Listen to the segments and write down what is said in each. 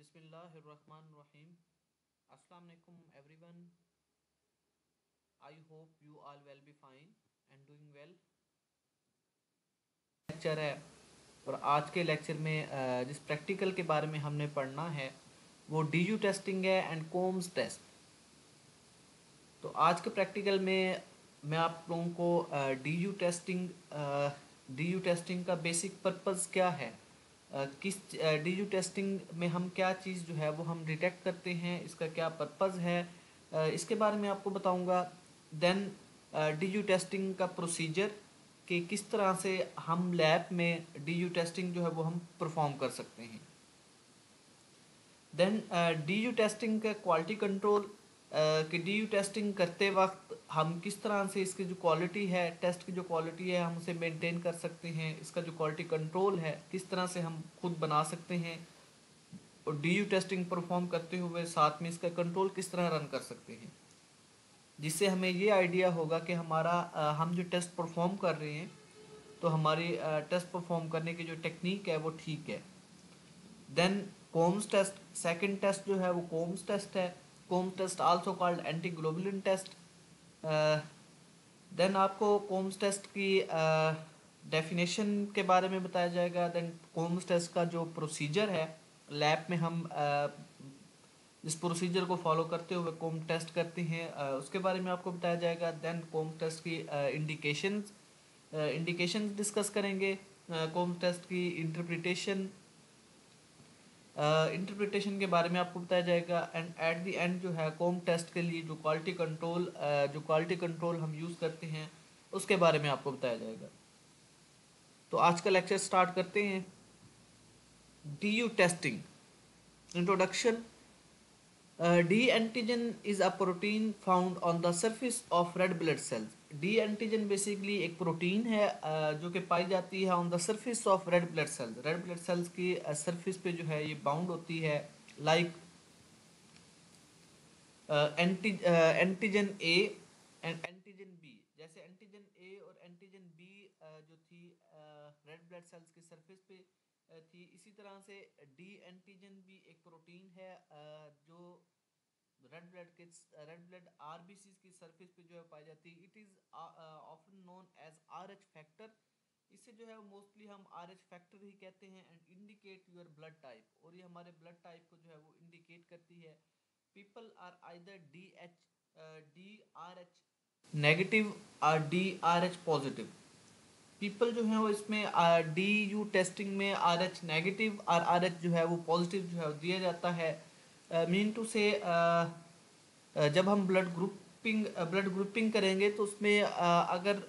Bismillahirrahmanirrahim. Assalamu alaikum everyone. I hope you all will be fine and doing well. Lecture है और आज के lecture में जिस प्रैक्टिकल के बारे में हमने पढ़ना है वो डीयू टेस्टिंग है एंड कोम्स टेस्ट। तो आज के प्रैक्टिकल में मैं आप लोगों को डीयू टेस्टिंग का बेसिक पर्पस क्या है, किस डीयू टेस्टिंग में हम क्या चीज़ जो है वो हम डिटेक्ट करते हैं, इसका क्या पर्पस है, इसके बारे में आपको बताऊंगा। देन डीयू टेस्टिंग का प्रोसीजर कि किस तरह से हम लैब में डीयू टेस्टिंग जो है वो हम परफॉर्म कर सकते हैं। देन डीयू टेस्टिंग का क्वालिटी कंट्रोल कि डीयू टेस्टिंग करते वक्त हम किस तरह से इसकी जो क्वालिटी है, टेस्ट की जो क्वालिटी है हम उसे मेंटेन कर सकते हैं, इसका जो क्वालिटी कंट्रोल है किस तरह से हम खुद बना सकते हैं और डीयू टेस्टिंग परफॉर्म करते हुए साथ में इसका कंट्रोल किस तरह रन कर सकते हैं, जिससे हमें ये आइडिया होगा कि हमारा हम जो टेस्ट परफॉर्म कर रहे हैं तो हमारी टेस्ट परफॉर्म करने की जो टेक्निक है वो ठीक है। Then Coombs test, second test जो है वो कोम्स टेस्ट है। Coombs test also called anti globulin test. Then आपको कोम्स टेस्ट की डेफिनेशन के बारे में बताया जाएगा। देन कोम्स टेस्ट का जो प्रोसीजर है लैब में हम इस प्रोसीजर को फॉलो करते हुए कोम टेस्ट करते हैं उसके बारे में आपको बताया जाएगा। देन कोम टेस्ट की इंडिकेशंस डिस्कस करेंगे। कोम टेस्ट की इंटरप्रिटेशन के बारे में आपको बताया जाएगा। एंड एट द एंड जो है कोम टेस्ट के लिए जो क्वालिटी कंट्रोल हम यूज़ करते हैं उसके बारे में आपको बताया जाएगा। तो आज का लेक्चर स्टार्ट करते हैं। DU testing introduction. D antigen is a protein found on the surface of red blood cells. D antigen basically एक प्रोटीन है जो कि पाई जाती है on the surface of red blood cells. Red blood cells की सरफेस पे जो है ये बाउंड होती है like antigen A and antigen B. जैसे एंटीजन ए और एंटीजन बी जो थी रेड ब्लड सेल्स की सरफेस पे थी, इसी तरह से डी एंटीजन भी एक प्रोटीन है जो रेड ब्लड आरबीसी की सरफेस पे जो है पाई जाती है। It is often known as R H factor. इसे जो है मोस्टली हम आर एच फैक्टर ही कहते हैं and indicate your blood type, और ये हमारे ब्लड टाइप को जो है वो इंडिकेट करती है। People are either D R H negative और D R H positive. People जो है वो इसमें डी यू टेस्टिंग में आर एच नेगेटिव और आर एच जो है वो पॉजिटिव जो है दिया जाता है। मीन टू से जब हम ब्लड ग्रुपिंग करेंगे तो उसमें अगर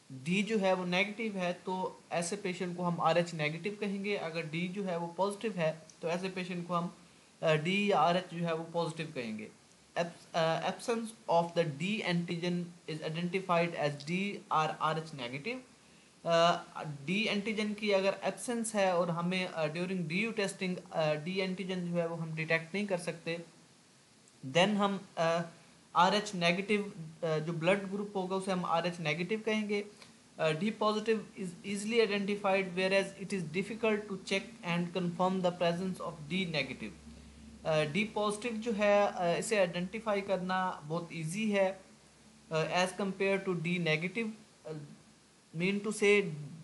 डी जो है वो नेगेटिव है तो ऐसे पेशेंट को हम आर एच नेगेटिव कहेंगे। अगर डी जो है वो पॉजिटिव है तो ऐसे पेशेंट को हम डी या आर एच जो है वो पॉजिटिव कहेंगे। Absence of the D antigen is identified as D R H negative. D antigen की अगर एब्सेंस है और हमें during D U testing D antigen जो है वो हम डिटेक्ट नहीं कर सकते, देन हम आर एच नेगेटिव जो ब्लड ग्रुप होगा उसे हम आर एच नेगेटिव कहेंगे। D positive is easily identified whereas it is difficult to check and confirm the presence of D negative. D positive जो है इसे आइडेंटिफाई करना बहुत इजी है as compare to D negative. Mean to say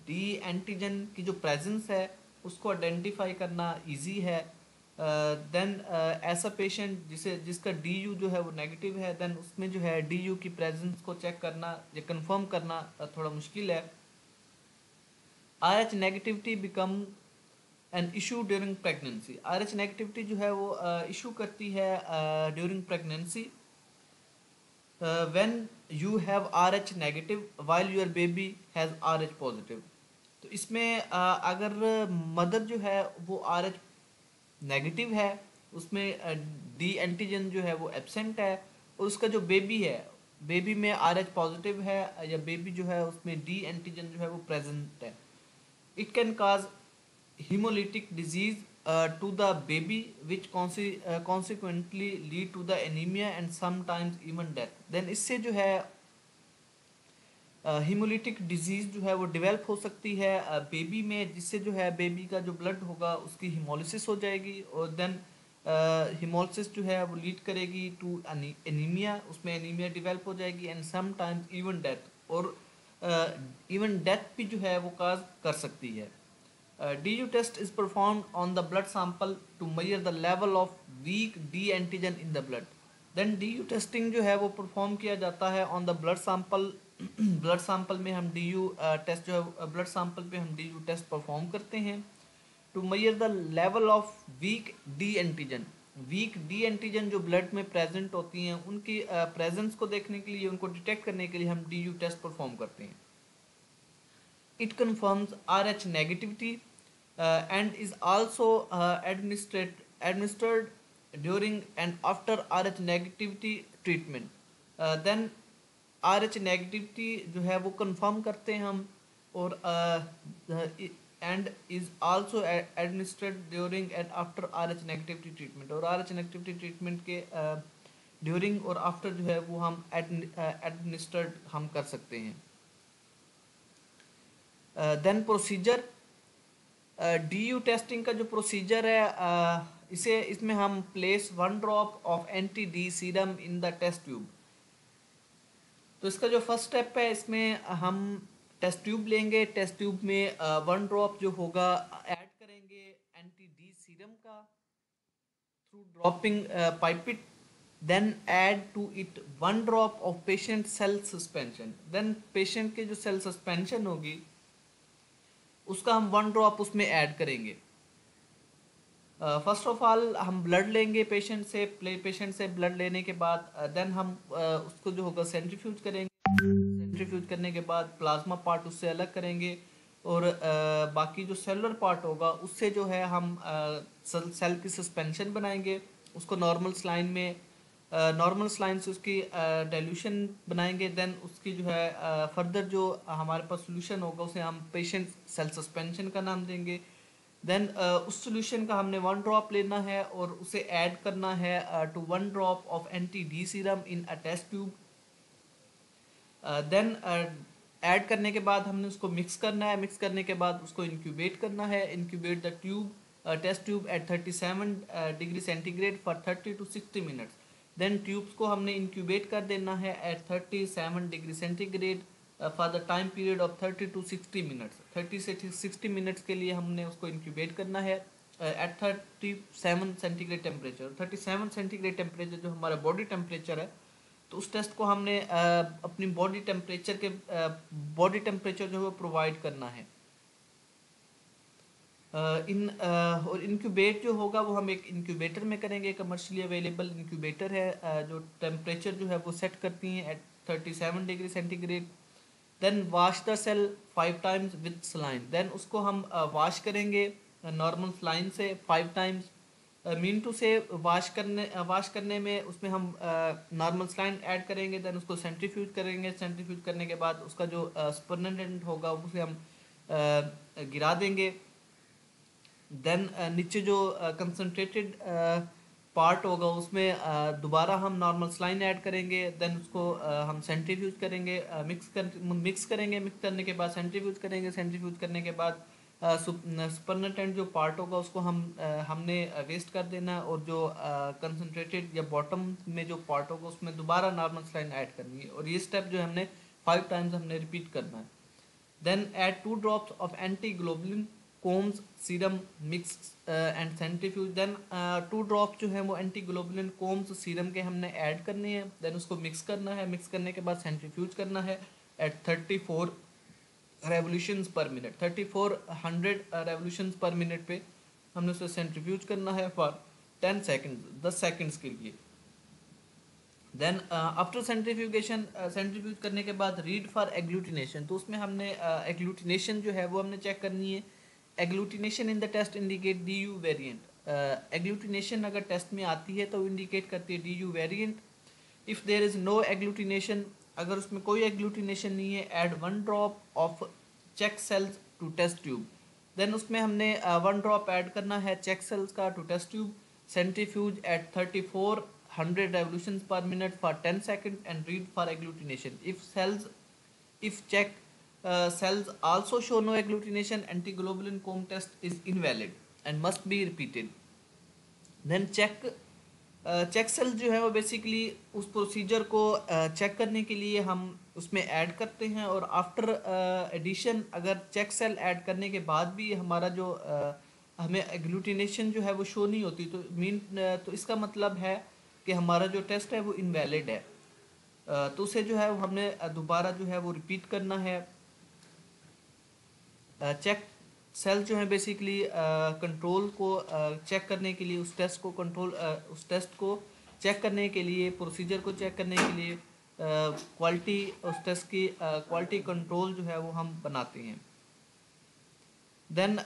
D antigen की जो presence है उसको आइडेंटिफाई करना इजी है। देन ऐसा पेशेंट जिसका डी यू जो है वो नेगेटिव है, देन उसमें जो है डी यू की प्रेजेंस को चेक करना या कंफर्म करना थोड़ा मुश्किल है। R H negativity become an issue during pregnancy. R H negativity जो है वो इशू करती है during pregnancy when you have are H negative while your baby has are H positive. तो इसमें अगर मदर जो है वो आर एच नेगेटिव है, उसमें डी एंटीजन जो है वो एब्सेंट है, और उसका जो बेबी है बेबी में आर एच पॉजिटिव है या बेबी जो है उसमें डी एंटीजन जो है वो प्रेजेंट है, it can cause hemolytic disease to the baby which consequently lead to the anemia and sometimes even death। then इससे जो है हीमोलिटिक डिजीज़ जो है वो डेवलप हो सकती है बेबी में, जिससे जो है बेबी का जो ब्लड होगा उसकी हीमोलिसिस हो जाएगी, और देन हीमोलिसिस जो है वो लीड करेगी टू एनीमिया, उसमें एनीमिया डेवलप हो जाएगी, एंड समटाइम्स इवन डेथ, और इवन डेथ भी जो है वो काज कर सकती है। DU test is performed on the blood sample to measure the level of weak D antigen in the blood. Then DU testing जो है वो परफॉर्म किया जाता है on the blood sample. Blood sample में हम DU टेस्ट जो है ब्लड सैंपल पे हम DU टेस्ट परफॉर्म करते हैं to measure the level of weak D antigen. Weak D antigen जो ब्लड में प्रेजेंट होती हैं उनकी प्रेजेंस को देखने के लिए, उनको डिटेक्ट करने के लिए हम DU टेस्ट परफॉर्म करते हैं। It confirms Rh negativity and is also administered during and after Rh negativity treatment. Then Rh negativity जो है वो confirm करते हैं हम, और and is also administered during and after Rh negativity treatment, और Rh negativity treatment के during और after जो है वो हम administered हम कर सकते हैं। देन प्रोसीजर, DU टेस्टिंग का जो प्रोसीजर है इसमें हम place 1 drop of anti D serum in the test tube. तो इसका जो फर्स्ट स्टेप है, इसमें हम टेस्ट ट्यूब लेंगे, टेस्ट ट्यूब में 1 ड्रॉप जो होगा ऐड करेंगे एंटी डी सीरम का through dropping pipette. Then add to it 1 drop of patient cell suspension. Then patient के जो सेल सस्पेंशन होगी उसका हम 1 ड्रॉप उसमें ऐड करेंगे। फर्स्ट ऑफ ऑल हम ब्लड लेंगे पेशेंट से ब्लड लेने के बाद देन हम उसको जो होगा सेंट्रीफ्यूज करेंगे। सेंट्रीफ्यूज करने के बाद प्लाज्मा पार्ट उससे अलग करेंगे, और बाकी जो सेलुलर पार्ट होगा उससे जो है हम सेल की सस्पेंशन बनाएंगे, उसको नॉर्मल स्लाइन से उसकी डाइल्यूशन बनाएंगे। देन उसकी जो है फर्दर जो हमारे पास सोल्यूशन होगा उसे हम पेशेंट सेल सस्पेंशन का नाम देंगे। देन उस सोल्यूशन का हमने 1 ड्रॉप लेना है और उसे ऐड करना है to 1 drop of anti D serum in a test tube. Then add करने के बाद हमने उसको मिक्स करना है, मिक्स करने के बाद उसको इंक्यूबेट करना है। Incubate the tube test tube at 37 degree centigrade for 30 to 60 minutes. Then tubes को हमने इंक्यूबेट कर देना है at 37 degree centigrade for the time period of 30 to 60 minutes. 30 से 60 मिनट्स के लिए हमने उसको इंक्यूबेट करना है at 37 centigrade temperature. 37 centigrade temperature जो हमारा बॉडी टेम्परेचर है, तो उस टेस्ट को हमने अपनी बॉडी टेम्परेचर जो है प्रोवाइड करना है। और इंक्यूबेट जो होगा वो हम एक इंक्यूबेटर में करेंगे, कमर्शियली अवेलेबल इंक्यूबेटर है जो टेम्परेचर जो है वो सेट करती हैं at 37 degree centigrade. Then wash the cell 5 times with saline. देन उसको हम वॉश करेंगे नॉर्मल सलाइन से 5 times। Mean to say wash करने में उसमें हम नॉर्मल सलाइन ऐड करेंगे, देन उसको सेंट्रीफ्यूज करेंगे। सेंट्रीफ्यूज करने के बाद उसका जो स्पर्नेंट होगा उसे हम गिरा देंगे। देन नीचे जो कंसनट्रेटेड पार्ट होगा उसमें दोबारा हम नॉर्मल सलाइन ऐड करेंगे। देन उसको हम सेंट्रीफ्यूज करेंगे, मिक्स करने के बाद सेंट्रीफ्यूज करेंगे। सेंट्रीफ्यूज करने के बाद सुपरनेटेंट जो पार्ट होगा उसको हमने वेस्ट कर देना, और जो कंसनट्रेटेड या बॉटम में जो पार्ट होगा उसमें दोबारा नॉर्मल सलाइन ऐड करनी है, और ये स्टेप जो है हमने 5 times हमने रिपीट करना है। Then add 2 drops of anti globulin Coombs serum mix and centrifuge. Then 2 drop जो है वो एंटी ग्लोबुलिन कोम्स सीरम के हमने ऐड करने हैं। देन उसको मिक्स करना है, मिक्स करने के बाद सेंट्रीफ्यूज करना है at 34 revolutions per minute. 3400 revolutions per minute पे हमने उसे सेंट्रीफ्यूज करना है फॉर 10 सेकेंड 10 सेकेंड्स के लिए। देन आफ्टर सेंट्रीफ्यूगेशन सेंट्रीफ्यूज करने के बाद रीड फॉर एग्लूटिनेशन। तो उसमें हमने एग्लूटिनेशन जो है वो हमने चेक करनी है। Agglutination in the test indicate DU variant. Agglutination अगर टेस्ट में आती है तो इंडिकेट करती है DU variant. If there is no agglutination, अगर उसमें कोई एग्लूटिनेशन नहीं है, add 1 drop of check cells to test tube. Then उसमें हमने 1 ड्रॉप ऐड करना है चेक सेल्स का to test tube. Centrifuge at 3400 revolutions per minute for 10 seconds and read for agglutination. If cells If check cells also show no agglutination, antiglobulin comb test is invalid and must be repeated. Then check cell जो है वो basically उस procedure को check करने के लिए हम उसमें ऐड करते हैं, और आफ्टर एडिशन अगर चेक सेल ऐड करने के बाद भी हमारा जो हमें एग्लूटिनेशन जो है वो शो नहीं होती, तो इसका मतलब है कि हमारा जो टेस्ट है वो इनवैलिड है। तो उसे जो है वो हमने दोबारा जो है वो रिपीट करना है। चेक सेल जो है बेसिकली कंट्रोल को चेक करने के लिए, उस टेस्ट को चेक करने के लिए, प्रोसीजर को चेक करने के लिए क्वालिटी उस टेस्ट की क्वालिटी कंट्रोल जो है वो हम बनाते हैं। Then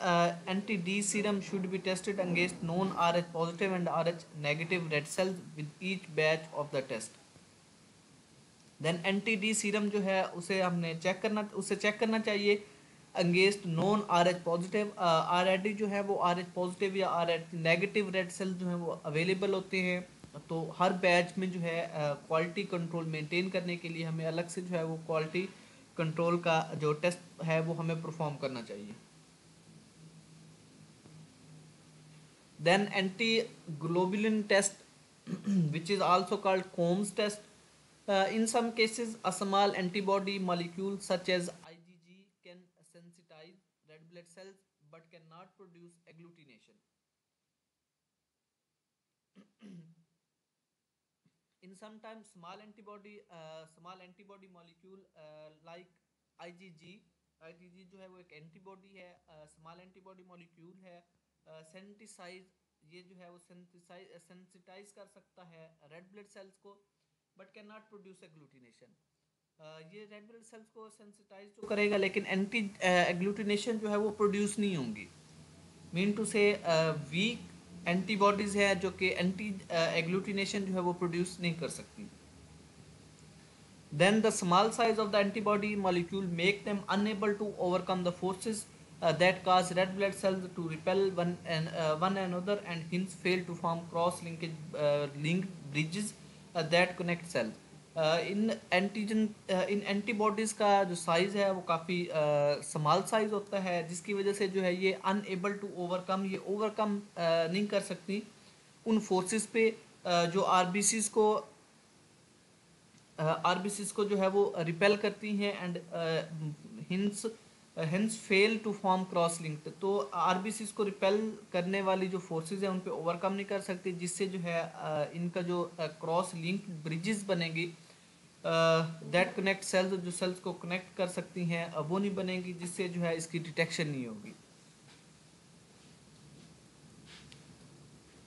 anti D serum should be tested against non RH positive and RH negative red cells with each batch of the test. Then anti D serum जो है उसे चेक करना चाहिए against non RH positive. RH जो है वो RH positive या RH negative red cell जो है वो अवेलेबल होते हैं। तो हर बैच में जो है क्वालिटी कंट्रोल मेंटेन करने के लिए हमें अलग से जो है वो क्वालिटी कंट्रोल का जो टेस्ट है वो हमें परफॉर्म करना चाहिए। Then anti globulin test which is also called Coombs test. In some cases, a small antibody molecule such as IgG can sensitize red blood cells but cannot produce agglutination. In sometimes small antibody molecule like IgG जो है वो एक antibody है, small antibody molecule है, sensitize ये जो है वो सेंसिटाइज कर सकता है रेड ब्लड सेल्स को, but can not produce agglutination. ये रेड ब्लड सेल्स को सेंसिटाइज तो करेगा लेकिन एंटी एग्लूटिनेशन जो है वो प्रोड्यूस नहीं होंगी। मीन टू से वीक एंटीबॉडीज है जो कि एंटी एग्लूटिनेशन जो है वो प्रोड्यूस नहीं कर सकती। Then the small size of the antibody molecule make them unable to overcome the forces that cause red blood cells to repel one another and hence fail to form cross linked bridges that connect cells. In antibodies का जो size है वो काफ़ी small size होता है, जिसकी वजह से जो है ये अनएबल टू ओवरकम नहीं कर सकती उन फोर्सेस पे जो आरबीसीज को जो है वो रिपेल करती हैं and hence fail to form cross link. तो आरबीसीज को रिपेल करने वाली जो फोर्सेस हैं उन पे ओवरकम नहीं कर सकती, जिससे जो है इनका जो क्रॉस लिंक ब्रिजेस बनेगी दैट कनेक्ट सेल्स, जो सेल्स को कनेक्ट कर सकती हैं वो नहीं बनेगी, जिससे जो है इसकी डिटेक्शन नहीं होगी।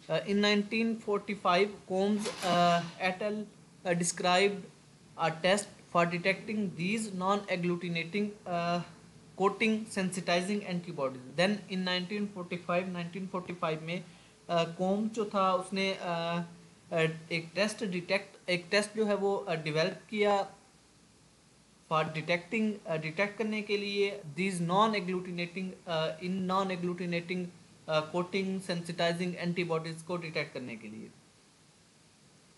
In 1945, Combs et al. Described a test for detecting these non-agglutinating coating sensitizing antibodies. Then in 1945 में Combs जो था उसने एक टेस्ट जो है वो डेवलप किया फॉर डिटेक्ट करने के लिए these non agglutinating coating sensitising antibodies को डिटेक्ट करने के लिए।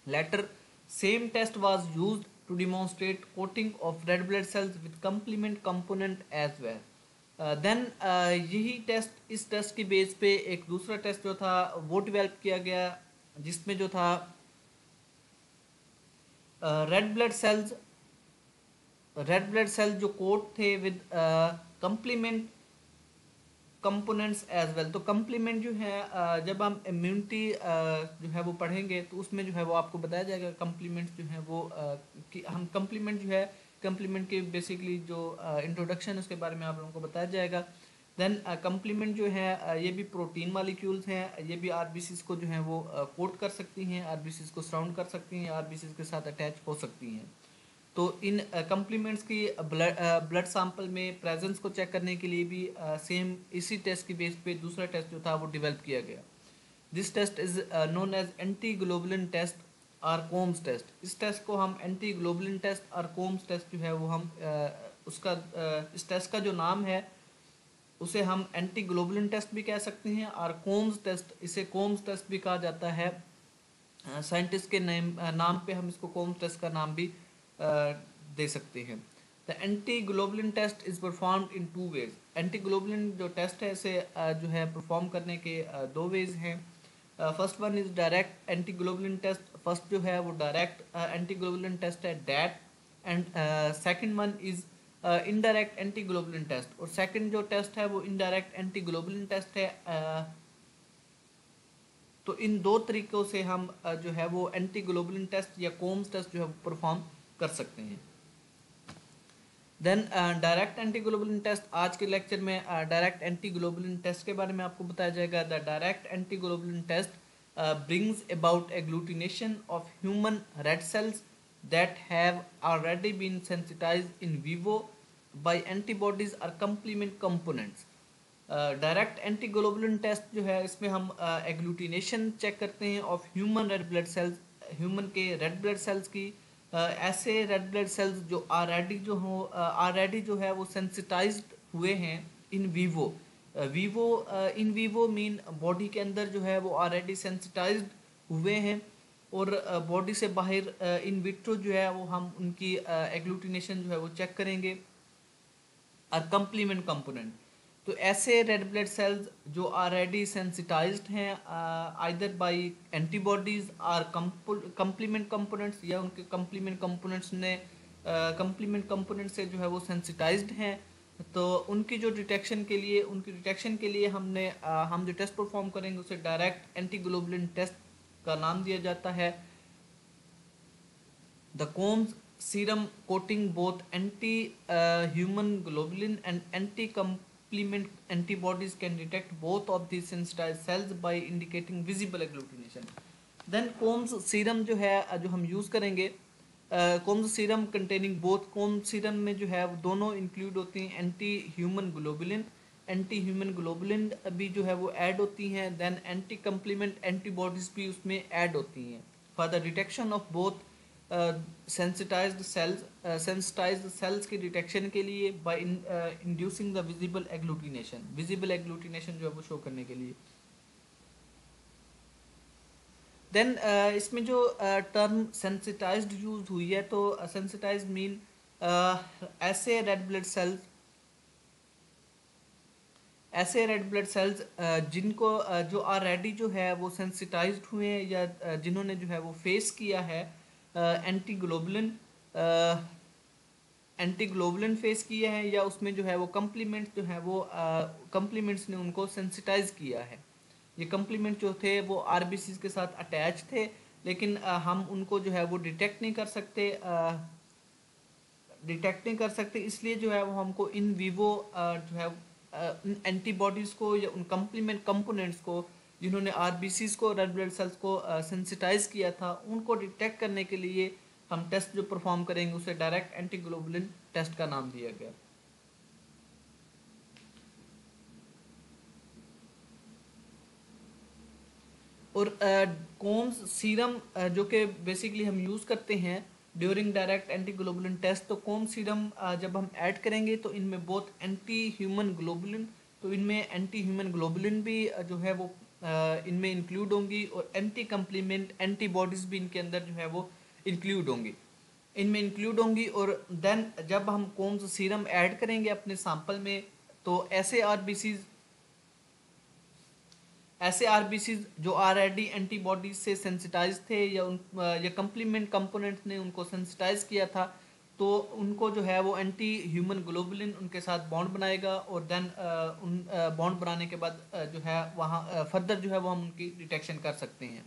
Later same test was used to demonstrate coating of red blood cells with complement component as well. Then इस टेस्ट की बेस पे एक दूसरा टेस्ट जो था वो डेवलप किया गया, जिसमें जो था रेड ब्लड सेल्स जो कोट थे with complement components as well. तो कंप्लीमेंट जो है जब हम इम्यूनिटी जो है वो पढ़ेंगे तो उसमें जो है वो आपको बताया जाएगा कंप्लीमेंट्स जो है वो कि हम कंप्लीमेंट के बेसिकली जो इंट्रोडक्शन है उसके बारे में आप लोगों को बताया जाएगा। देन कंप्लीमेंट जो है ये भी प्रोटीन मॉलिक्यूल्स हैं, ये भी आरबीसीज को जो है वो कोट कर सकती हैं, आरबीसीज को सराउंड कर सकती हैं, आरबीसीज के साथ अटैच हो सकती हैं। तो इन कंप्लीमेंट्स की ब्लड सैंपल में प्रेजेंस को चेक करने के लिए भी सेम इसी टेस्ट की बेस पे दूसरा टेस्ट जो था वो डेवलप किया गया। This test is known as anti globulin test और कोम्स टेस्ट। इस टेस्ट को हम एंटी ग्लोबुलिन टेस्ट और कोम्स टेस्ट जो है वो हम इस टेस्ट का जो नाम है उसे हम एंटी ग्लोबुलिन टेस्ट भी कह सकते हैं और इसे कोम्स टेस्ट भी कहा जाता है। साइंटिस्ट के नाम पे हम इसको कोम्स टेस्ट का नाम भी दे सकते हैं। The anti globulin test is performed in two ways. Antiglobulin जो टेस्ट है इसे जो है परफॉर्म करने के दो वेज हैं। First one is direct anti globulin test. First जो है वो डायरेक्ट एंटी ग्लोबुलिन टेस्ट है, DAT. And second one is indirect anti globulin test, और सेकंड जो टेस्ट है वो इनडायरेक्ट एंटी ग्लोबुलिन टेस्ट है। तो इन दो तरीक़ों से हम जो है वो एंटी ग्लोबुलिन टेस्ट या कोम्स टेस्ट जो है परफॉर्म कर सकते हैं। Then direct anti globulin test, आज के लेक्चर में डायरेक्ट एंटी ग्लोबुलिन टेस्ट के बारे में आपको बताया जाएगा। The direct anti globulin test brings about agglutination of human red cells that have already been sensitized in vivo by antibodies or complement components। Direct anti globulin test जो है इसमें हम एग्लूटिनेशन चेक करते हैं of human red blood cells, human के red blood cells की। ऐसे red blood cells जो ऑलरेडी जो है वो सेंसिटाइज्ड हुए हैं in vivo. In vivo mean body के अंदर जो है वो ऑलरेडी सेंसिटाइज्ड हुए हैं, और बॉडी से बाहर इन विट्रो जो है वो हम उनकी एग्लूटिनेशन जो है वो चेक करेंगे। और कंप्लीमेंट कंपोनेंट, तो ऐसे रेड ब्लड सेल्स जो ऑलरेडी सेंसिटाइज्ड हैं either by antibodies or complement components, या उनके कंप्लीमेंट कंपोनेंट से जो है वो सेंसिटाइज्ड हैं, तो उनकी डिटेक्शन के लिए हम जो टेस्ट परफॉर्म करेंगे उसे डायरेक्ट एंटी ग्लोबुलिन टेस्ट का नाम दिया जाता है। The combs serum coating both anti human globulin and anti complement antibodies can detect both of these sensitized cells by indicating visible agglutination। then Combs serum जो है जो हम यूज़ करेंगे, Combs serum containing both, Combs serum में जो है दोनों include होती हैं एंटी ह्यूमन ग्लोबुलिन भी जो है वो ऐड होती हैं, देन एंटी कंप्लीमेंट एंटीबॉडीज भी उसमें ऐड होती हैं for the detection of both sensitized cells की डिटेक्शन के लिए by inducing the visible agglutination जो है वो शो करने के लिए। देन इसमें जो टर्म सेंसिटाइज्ड यूज हुई है, तो सेंसिटाइज्ड मीन ऐसे रेड ब्लड सेल्स जिनको जो ऑलरेडी जो है वो सेंसिटाइज्ड हुए हैं, या जिन्होंने जो है वो फेस किया है एंटी ग्लोबुलिन फेस किया है, या उसमें जो है वो कंप्लीमेंट्स जो है वो कंप्लीमेंट्स ने उनको सेंसिटाइज किया है। ये कंप्लीमेंट जो थे वो आरबीसीज के साथ अटैच थे, लेकिन हम उनको जो है वो डिटेक्ट नहीं कर सकते, इसलिए जो है वो हमको इन वीवो जो है उन एंटीबॉडीज़ को या उन कंप्लीमेंट कंपोनेंट्स को जिन्होंने आरबीसीज को, रेड ब्लड सेल्स को सेंसिटाइज किया था, उनको डिटेक्ट करने के लिए हम टेस्ट जो परफॉर्म करेंगे उसे डायरेक्ट एंटी ग्लोबुलिन टेस्ट का नाम दिया गया। और कोम्स सीरम जो कि बेसिकली हम यूज़ करते हैं during direct anti globulin test, तो कोम्स सीरम जब हम ऐड करेंगे तो इनमें बहुत एंटी ह्यूमन ग्लोबुलिन भी जो है वो इनमें इंक्लूड होंगी, और एंटी कंप्लीमेंट एंटीबॉडीज़ भी इनके अंदर जो है वो इंक्लूड होंगी। और देन जब हम कोम्स सीरम ऐड करेंगे अपने सैंपल में, तो ऐसे आरबीसीज जो ऑलरेडी एंटीबॉडीज से सेंसिटाइज थे, या कंप्लीमेंट कंपोनेंट्स ने उनको सेंसिटाइज किया था, तो उनको जो है वो एंटी ह्यूमन ग्लोबुलिन उनके साथ बॉन्ड बनाएगा, और देन उन बॉन्ड बनाने के बाद जो है वहाँ फर्दर जो है वो हम उनकी डिटेक्शन कर सकते हैं।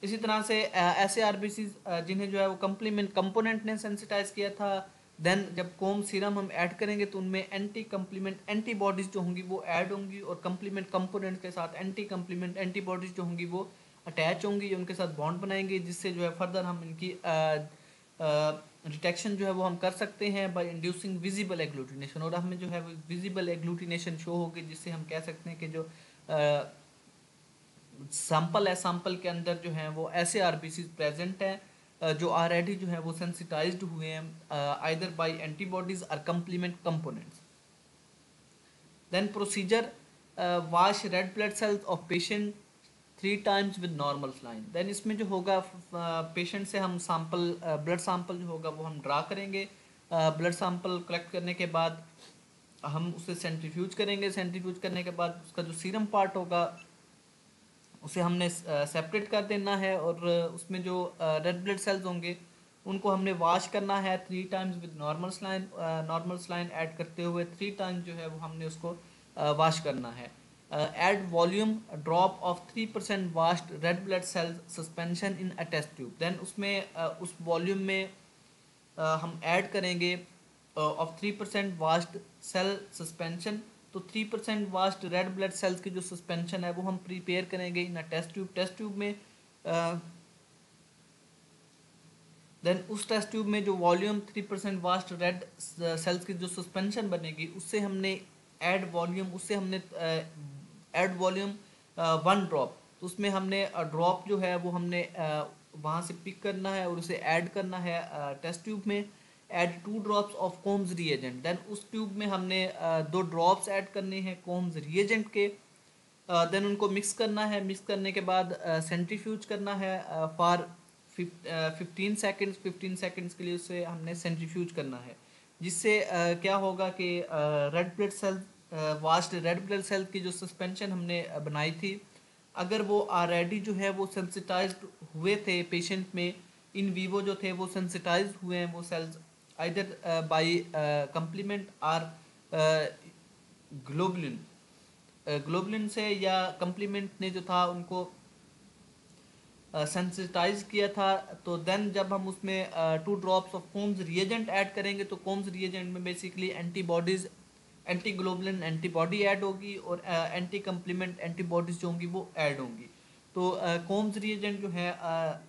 इसी तरह से ऐसे आरबीसीज जिन्हें जो है वो कंप्लीमेंट कंपोनेंट ने सेंसिटाइज किया था, देन जब कोम सीरम हम ऐड करेंगे तो उनमें एंटी कंप्लीमेंट एंटीबॉडीज़ जो होंगी वो ऐड होंगी, और कंप्लीमेंट कंपोनेंट के साथ एंटी कंप्लीमेंट एंटीबॉडीज़ जो होंगी वो अटैच होंगी, उनके साथ बॉन्ड बनाएंगे, जिससे जो है फर्दर हम इनकी डिटेक्शन जो है वो हम कर सकते हैं बाय इंड्यूसिंग विजिबल एग्लूटिनेशन। और हमें जो है वो विजिबल एग्लूटिनेशन शो होगी, जिससे हम कह सकते हैं कि जो सैंपल के अंदर जो है वो ऐसे आरबीसीज प्रेजेंट हैं जो ऑलरेडी जो है वो सेंसिटाइज्ड हुए हैं either by antibodies or complement components. Then procedure, wash red blood cells of patient 3 times with normal saline. Then इसमें जो होगा पेशेंट से हम ब्लड सैंपल जो होगा वो हम ड्रा करेंगे ब्लड सैंपल कलेक्ट करने के बाद हम उसे सेंट्रीफ्यूज करेंगे। सेंट्रीफ्यूज करने के बाद उसका जो सीरम पार्ट होगा उसे हमने सेपरेट कर देना है, और उसमें जो रेड ब्लड सेल्स होंगे उनको हमने वॉश करना है 3 times with normal saline add करते हुए 3 टाइम्स जो है वो हमने उसको वॉश करना है। Add volume drop of 3% washed red blood cells suspension in a test tube. Then उसमें उस वॉल्यूम में हम ऐड करेंगे ऑफ 3% वाश्ड सेल सस्पेंशन। तो 3% वाश्ड रेड ब्लड सेल्स की जो सस्पेंशन है वो हम प्रिपेयर करेंगे in a test tube. Test tube में देन उस टेस्ट ट्यूब में जो वॉल्यूम 3% वाश्ड रेड सेल्स की जो सस्पेंशन बनेगी उससे हमने ऐड वॉल्यूम 1 ड्रॉप। तो उसमें हमने ड्रॉप जो है वो हमने वहाँ से पिक करना है और उसे ऐड करना है टेस्ट ट्यूब में। Add 2 drops of Coombs reagent. Then उस ट्यूब में हमने 2 ड्रॉप्स ऐड करने हैं कोम्स रिएजेंट के। देन उनको मिक्स करना है। मिक्स करने के बाद सेंट्रीफ्यूज करना है फॉर 15 सेकेंड्स के लिए उसे हमने सेंट्रीफ्यूज करना है, जिससे क्या होगा कि red blood cell washed red blood cell की जो सस्पेंशन हमने बनाई थी, अगर वो ऑलरेडी जो है वो सेंसिटाइज्ड हुए थे पेशेंट में, इन वीवो जो थे वो सेंसिटाइज हुए हैं वो सेल्स आइदर बाय कंप्लीमेंट और ग्लोबुलिन ग्लोबुलिन से, या कंप्लीमेंट ने जो था उनको सेंसिटाइज किया था, तो देन जब हम उसमें 2 drops of Coombs reagent add करेंगे तो कोम्स रिएजेंट में basically antibodies anti globulin antibody add होगी और एंटी कंप्लीमेंट एंटीबॉडीज जो होंगी वो ऐड होंगी। तो कोम्स रिएजेंट जो है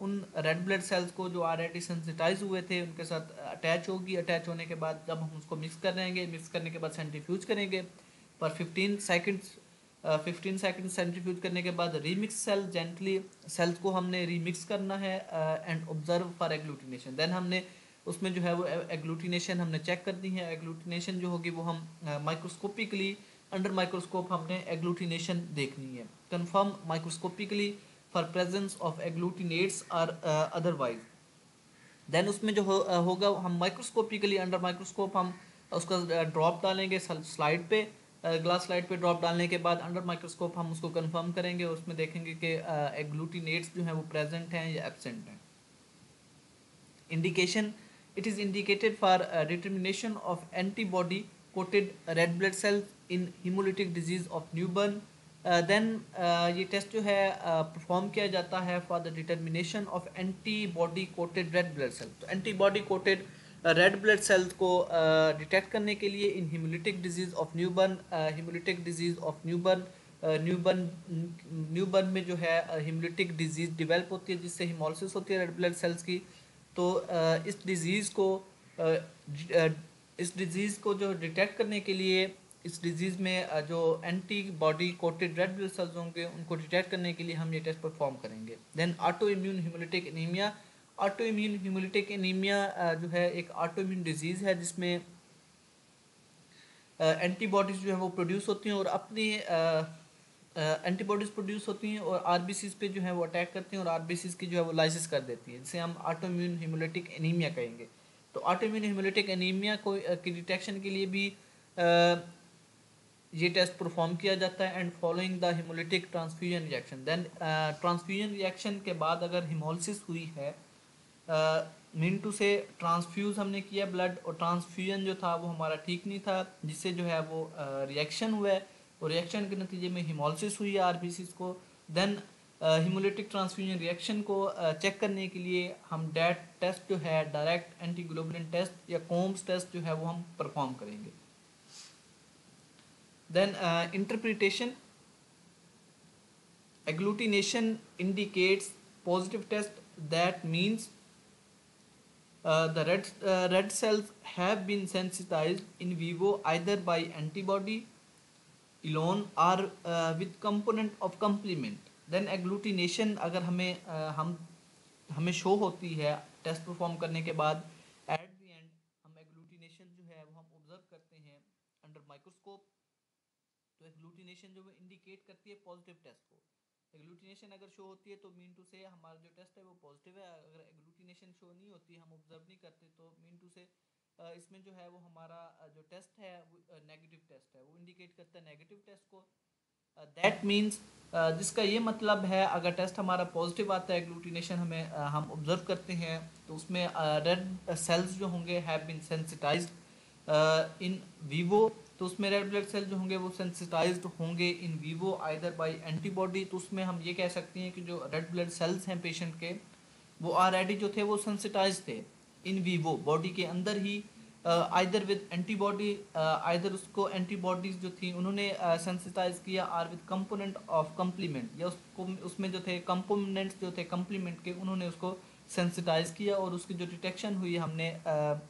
उन रेड ब्लड सेल्स को जो ऑलरेडी सेंसिटाइज हुए थे उनके साथ अटैच होगी। अटैच होने के बाद जब हम उसको मिक्स करेंगे, मिक्स करने के बाद सेंट्रीफ्यूज करेंगे पर 15 सेकंड सेंट्रीफ्यूज करने के बाद रीमिक्स सेल जेंटली सेल्स को हमने रीमिक्स करना है and observe for agglutination. Then हमने उसमें जो है वो एग्लूटिनेशन हमने चेक करनी है। एग्लूटिनेशन जो होगी वो हम माइक्रोस्कोपिकली अंडर माइक्रोस्कोप हमने एग्लूटिनेशन देखनी है। Confirm microscopically for presence of agglutinates और अदरवाइज। देन उसमें जो होगा हम माइक्रोस्कोपिकली अंडर माइक्रोस्कोप हम उसका ड्रॉप डालेंगे स्लाइड पे। ग्लास स्लाइड पे ड्रॉप डालने के बाद अंडर माइक्रोस्कोप हम उसको कंफर्म करेंगे और उसमें देखेंगे कि एग्लूटिनेट्स जो हैं वो प्रेजेंट हैं या एब्सेंट हैं। Indication, it is indicated for determination of antibody coated red blood cells in haemolytic disease of newborn. Then ये टेस्ट जो है परफॉर्म किया जाता है for the determination of antibody coated red blood cell. तो antibody coated red blood cells को detect करने के लिए in haemolytic disease of newborn, haemolytic disease of newborn, newborn में जो है हीमोलिटिक डिजीज डेवलप होती है जिससे हीमोलिसिस होती है रेड ब्लड सेल्स की। तो इस डिज़ीज़ को जो डिटेक्ट करने के लिए इस डिज़ीज़ में जो antibody coated red blood cells होंगे उनको डिटेक्ट करने के लिए हम ये टेस्ट परफॉर्म करेंगे। Then autoimmune haemolytic anaemia. Autoimmune haemolytic anaemia जो है एक ऑटो इम्यून डिजीज़ है जिसमें एंटीबॉडीज़ जो है वो प्रोड्यूस होती हैं और अपनी एंटीबॉडीज़ प्रोड्यूस होती हैं और आरबीसीज़ पे जो है वो अटैक करती हैं और आरबीसीज़ की जो है वो लाइसिस कर देती हैं, जिसे हम ऑटो इम्यून हीमोलिटिक एनीमिया कहेंगे। तो ऑटो इम्यून हीमोलिटिक एनीमिया को की डिटेक्शन के लिए भी ये टेस्ट परफॉर्म किया जाता है। And following the haemolytic transfusion reaction. Then transfusion reaction के बाद अगर हीमोलिसिस हुई है, मिनटू से ट्रांसफ्यूज़ हमने किया ब्लड और ट्रांसफ्यूजन जो था वो हमारा ठीक नहीं था, जिससे जो है वो रिएक्शन हुआ है और रिएक्शन के नतीजे में हीमोलिसिस हुई है आरबीसीज को। देन हीमोलिटिक ट्रांसफ्यूजन रिएक्शन को चेक करने के लिए हम डैट टेस्ट जो है डायरेक्ट एंटीग्लोबुलिन टेस्ट या कोम्स टेस्ट जो है वो हम परफॉर्म करेंगे। Then interpretation, agglutination indicates positive test, that means the red cells have been sensitized in vivo either by antibody alone or with component of complement. Then agglutination अगर हमें show होती है test perform करने के बाद, at the end हम agglutination जो है वो हम ऑब्जर्व करते हैं अंडर माइक्रोस्कोप। तो एग्लूटिनेशन जो वो इंडिकेट करती है पॉजिटिव टेस्ट को। एग्लूटिनेशन अगर शो होती है तो मीन टू से हमारा जो टेस्ट है वो पॉजिटिव है। अगर एग्लूटिनेशन शो नहीं होती, हम ऑब्जर्व नहीं करते, तो मीन टू से इसमें जो है वो हमारा जो टेस्ट है वो नेगेटिव टेस्ट है, वो इंडिकेट करता है नेगेटिव टेस्ट को। दैट मीन्स जिसका ये मतलब है अगर टेस्ट हमारा पॉजिटिव आता है, एग्लूटिनेशन हमें हम ऑब्जर्व करते हैं, तो उसमें रेड सेल्स जो होंगे have been sensitized in vivo, तो उसमें रेड ब्लड सेल जो होंगे वो सेंसिटाइज्ड होंगे in vivo either bye antibody. तो उसमें हम ये कह सकते हैं कि जो रेड ब्लड सेल्स हैं पेशेंट के, वो ऑलरेडी जो थे वो सेंसिटाइज थे इन वीवो बॉडी के अंदर ही, आइदर विद एंटीबॉडी, आइदर उसको एंटीबॉडीज जो थी उन्होंने सेंसिटाइज किया, or with component of complement, या उसको उसमें जो थे कंपोनेंट्स जो थे कम्प्लीमेंट के उन्होंने उसको सेंसिटाइज किया, और उसकी जो डिटेक्शन हुई हमने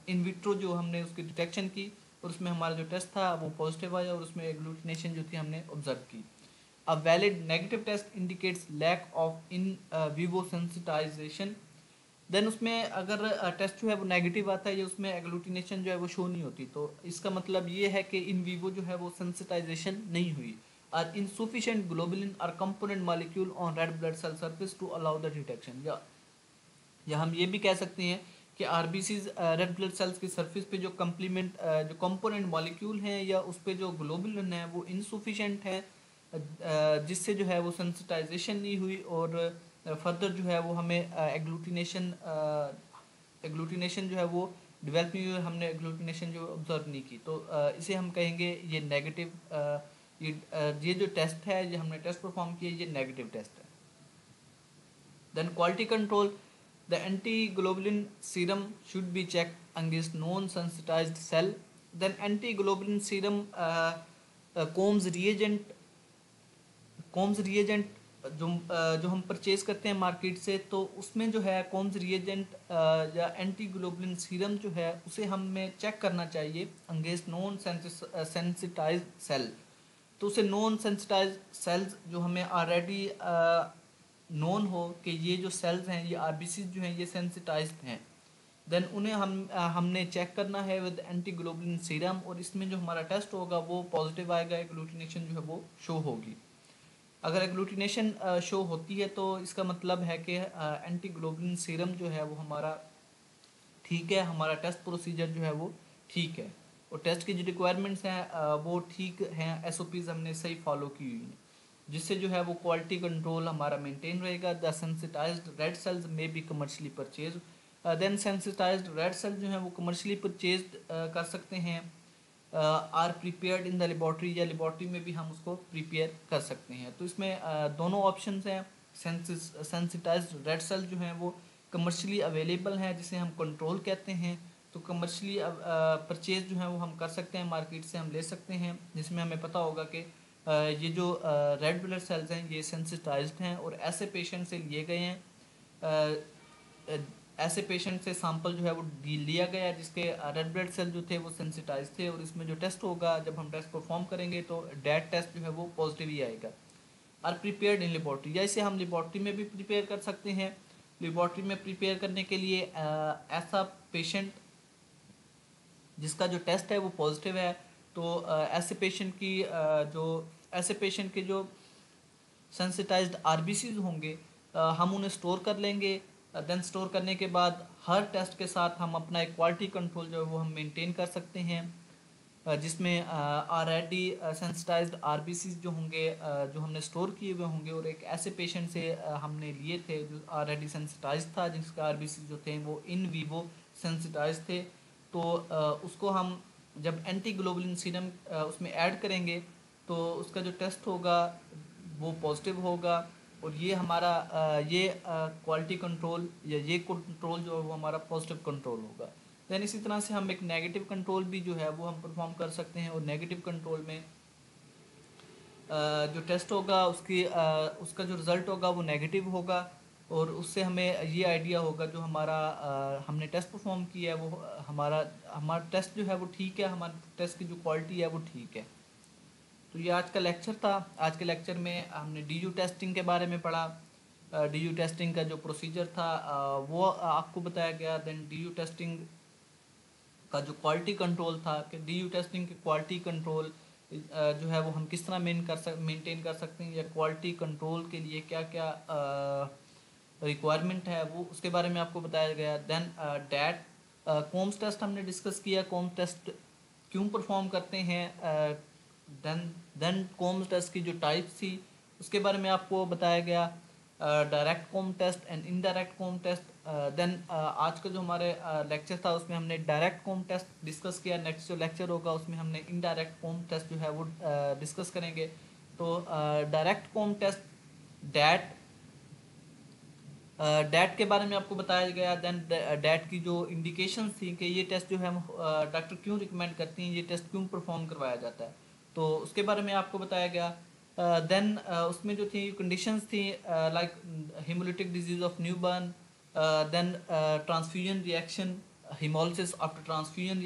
इन विट्रो जो हमने उसकी डिटेक्शन की, और उसमें हमारा जो टेस्ट था वो पॉजिटिव आया, और उसमें एग्लूटिनेशन जो थी हमने ऑब्जर्व की। A valid negative test indicates lack of in vivo sensitization। देन उसमें अगर टेस्ट जो है वो नेगेटिव आता है या उसमें एग्लूटिनेशन जो है वो शो नहीं होती, तो इसका मतलब ये है कि इन वीवो जो है वो सेंसिटाइजेशन नहीं हुई। Or insufficient globulin or component molecule on red blood cell surface to allow the detection, या हम ये भी कह सकते हैं कि आरबीसीज रेड ब्लड सेल्स की सरफेस पे जो कम्प्लीमेंट जो कंपोनेंट मॉलिक्यूल हैं या उस पे जो ग्लोबुलिन है वो इनसुफिशिएंट है, जिससे जो है वो सेंसिटाइजेशन नहीं हुई, और फर्दर जो है वो हमें एग्लूटिनेशन जो है वो डेवलप नहीं हुई, हमने एग्लूटिनेशन जो ऑब्जर्व नहीं की। तो इसे हम कहेंगे ये नेगेटिव, ये जो टेस्ट है, ये हमने टेस्ट परफॉर्म किया, ये नेगेटिव टेस्ट है। Then quality control, the anti-globulin serum should be checked against non-sensitized cell। then anti-globulin serum combs reagent जो हम परचेज करते हैं मार्केट से, तो उसमें जो है कॉम्स रिएजेंट या एंटी ग्लोबुलिन सीरम जो है उसे हमें चेक करना चाहिए अगेंस्ट नॉन सेंसिटाइज सेल। तो उसे नॉन सेंसिटाइज सेल्स जो हमें ऑलरेडी नोन हो कि ये जो सेल्स हैं, ये आरबीसी जो हैं ये सेंसिटाइज्ड हैं, देन उन्हें हमने चेक करना है विद एंटी ग्लोबुलिन सीरम, और इसमें जो हमारा टेस्ट होगा वो पॉजिटिव आएगा, एग्लूटिनेशन जो है वो शो होगी। अगर एग्लूटिनेशन शो होती है तो इसका मतलब है कि एंटी ग्लोबुलिन सीरम जो है वो हमारा ठीक है, हमारा टेस्ट प्रोसीजर जो है वो ठीक है, और टेस्ट की जो रिक्वायरमेंट्स हैं वो ठीक हैं, एसओपीज हमने सही फॉलो की हुई हैं, जिससे जो है वो क्वालिटी कंट्रोल हमारा मेंटेन रहेगा। The sensitized red cells may be commercially purchase, then sensitized red cell जो है वो कमर्शियली परचेज कर सकते हैं, or prepared in the laboratory, या लेबॉर्ट्री में भी हम उसको प्रिपेयर कर सकते हैं। तो इसमें दोनों ऑप्शन हैं। सेंसिटाइज्ड रेड सेल जो हैं वो कमर्शियली अवेलेबल हैं, जिसे हम कंट्रोल कहते हैं, तो कमर्शियली परचेज जो है वो हम कर सकते हैं, मार्केट से हम ले सकते हैं, जिसमें हमें पता होगा कि ये जो रेड ब्लड सेल्स हैं ये सेंसिटाइज्ड हैं, और ऐसे पेशेंट से लिए गए हैं, ऐसे पेशेंट से सैंपल जो है वो लिया गया है जिसके रेड ब्लड सेल जो थे वो सेंसिटाइज थे, और इसमें जो टेस्ट होगा जब हम टेस्ट परफॉर्म करेंगे तो डैट टेस्ट जो है वो पॉजिटिव ही आएगा। आर प्रिपेयर्ड इन लेबॉर्ट्री, या इसे हम लेबॉर्ट्री में भी प्रिपेयर कर सकते हैं। लेबॉर्ट्री में प्रिपेयर करने के लिए ऐसा पेशेंट जिसका जो टेस्ट है वो पॉजिटिव है, तो ऐसे पेशेंट के जो सेंसिटाइज्ड आरबीसीज होंगे हम उन्हें स्टोर कर लेंगे। देन स्टोर करने के बाद हर टेस्ट के साथ हम अपना एक क्वालिटी कंट्रोल जो है वो हम मेंटेन कर सकते हैं, जिसमें ऑलरेडी सेंसिटाइज्ड आरबीसीज जो होंगे जो हमने स्टोर किए हुए होंगे, और एक ऐसे पेशेंट से हमने लिए थे जो ऑलरेडी सेंसिटाइज था, जिसका आरबीसी जो थे वो इन वीवो सेंसिटाइज थे, तो उसको हम जब एंटी ग्लोबुलिन सीरम उसमें ऐड करेंगे तो उसका जो टेस्ट होगा वो पॉजिटिव होगा, और ये हमारा ये क्वालिटी कंट्रोल या ये कंट्रोल जो है वो हमारा पॉजिटिव कंट्रोल होगा। दैन इसी तरह से हम एक नेगेटिव कंट्रोल भी जो है वो हम परफॉर्म कर सकते हैं, और नेगेटिव कंट्रोल में जो टेस्ट होगा उसका जो रिज़ल्ट होगा वो नेगेटिव होगा, और उससे हमें ये आइडिया होगा जो हमारा हमने टेस्ट परफॉर्म किया है वो हमारा टेस्ट जो है वो ठीक है, हमारे टेस्ट की जो क्वालिटी है वो ठीक है। तो ये आज का लेक्चर था। आज के लेक्चर में हमने डीयू टेस्टिंग के बारे में पढ़ा, डीयू टेस्टिंग का जो प्रोसीजर था वो आपको बताया गया। देन डीयू टेस्टिंग का जो क्वालिटी कंट्रोल था कि डीयू टेस्टिंग की क्वालिटी कंट्रोल जो है वो हम किस तरह मेंटेन कर सकते हैं, या क्वालिटी कंट्रोल के लिए क्या क्या रिक्वायरमेंट है वो उसके बारे में आपको बताया गया। देन डैट कोम्स टेस्ट हमने डिस्कस किया, कोम्स टेस्ट क्यों परफॉर्म करते हैं, देन कोम्स टेस्ट की जो टाइप्स थी उसके बारे में आपको बताया गया, direct Coombs test and indirect Coombs test. Then आज का जो हमारे लेक्चर था उसमें हमने डायरेक्ट कोम टेस्ट डिस्कस किया। नेक्स्ट जो लेक्चर होगा उसमें हमने इनडायरेक्ट कोम टेस्ट जो है वो डिस्कस करेंगे। तो direct Coombs test DAT DAT के बारे में आपको बताया गया। देन डैट की जो इंडिकेशन थी कि ये टेस्ट जो है हम डॉक्टर क्यों रिकमेंड करती हैं, ये टेस्ट क्यों परफॉर्म करवाया जाता है, तो उसके बारे में आपको बताया गया। देन उसमें जो थी कंडीशंस थी like haemolytic disease of newborn, then transfusion reaction, haemolysis after transfusion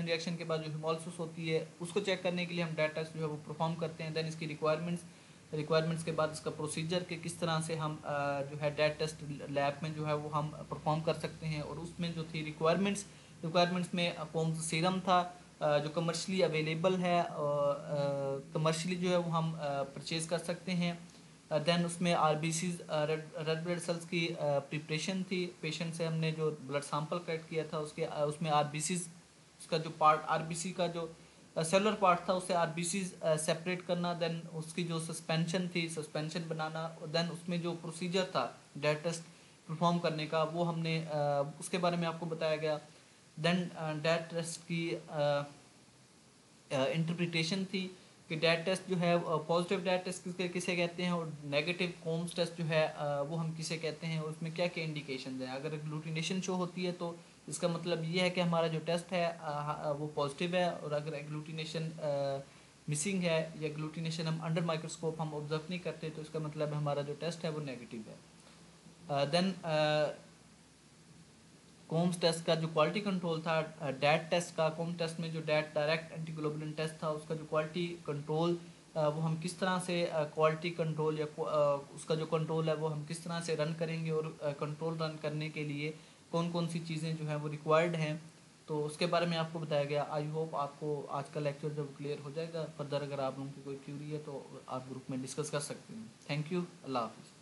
reaction के बाद जो हिमोलिसिस होती है उसको चेक करने के लिए हम डैट टेस्ट जो है वो परफॉर्म करते हैं। देन इसकी रिक्वायरमेंट्स के बाद इसका प्रोसीजर के किस तरह से हम जो है डैट टेस्ट लैब में जो है वो हम परफॉर्म कर सकते हैं। और उसमें जो थी रिक्वायरमेंट्स में कोम्स सीरम था जो कमर्शली अवेलेबल है, कमर्शली जो है वो हम परचेज़ कर सकते हैं। देन उसमें आरबीसीज रेड ब्लड सेल्स की प्रिपरेशन थी। पेशेंट से हमने जो ब्लड सैंपल कलेक्ट किया था उसके उसमें आरबीसीज उसका जो पार्ट आरबीसी का जो सेलुलर पार्ट था उससे आरबीसीज सेपरेट करना, देन उसकी जो सस्पेंशन बनाना, देन उसमें जो प्रोसीजर था डेट टेस्ट परफॉर्म करने का वो हमने उसके बारे में आपको बताया गया। देन डेट टेस्ट की इंटरप्रिटेशन थी कि डैट टेस्ट जो है पॉजिटिव डैट टेस्ट किसे कहते हैं और नेगेटिव कोम्स टेस्ट जो है वो हम किसे कहते हैं, और उसमें क्या क्या इंडिकेशन है। अगर ग्लूटिनेशन शो होती है तो इसका मतलब ये है कि हमारा जो टेस्ट है वो पॉजिटिव है, और अगर ग्लूटिनेशन मिसिंग है या ग्लूटिनेशन हम अंडर माइक्रोस्कोप हम ऑब्जर्व नहीं करते तो इसका मतलब हमारा जो टेस्ट है वो नेगेटिव है। देन कोम्स टेस्ट का जो क्वालिटी कंट्रोल था डैट टेस्ट का, कोम्स टेस्ट में जो डैट डायरेक्ट एंटीग्लोबुलिन टेस्ट था उसका जो क्वालिटी कंट्रोल वो हम किस तरह से क्वालिटी कंट्रोल या उसका जो कंट्रोल है वो हम किस तरह से रन करेंगे, और कंट्रोल रन करने के लिए कौन कौन सी चीज़ें जो हैं वो रिक्वायर्ड हैं, तो उसके बारे में आपको बताया गया। आई होप आपको आज का लेक्चर जब क्लियर हो जाएगा, फर्दर अगर आप लोगों की कोई क्यूरी है तो आप ग्रुप में डिस्कस कर सकते हैं। थैंक यू, अल्लाह हाफिज़।